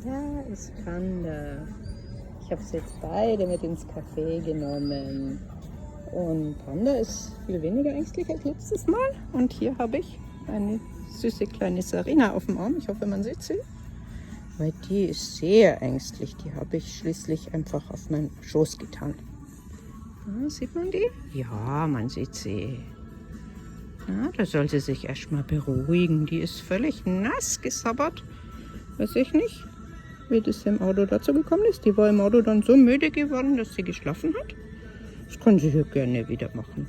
Da ist Panda. Ich habe sie jetzt beide mit ins Café genommen. Und Panda ist viel weniger ängstlich als letztes Mal. Und hier habe ich eine süße kleine Serena auf dem Arm. Ich hoffe, man sieht sie. Weil die ist sehr ängstlich. Die habe ich schließlich einfach auf meinen Schoß getan. Ja, sieht man die? Ja, man sieht sie. Ja, da soll sie sich erstmal beruhigen. Die ist völlig nass gesabbert. Weiß ich nicht, wie das im Auto dazu gekommen ist. Die war im Auto dann so müde geworden, dass sie geschlafen hat. Das kann sie hier gerne wieder machen.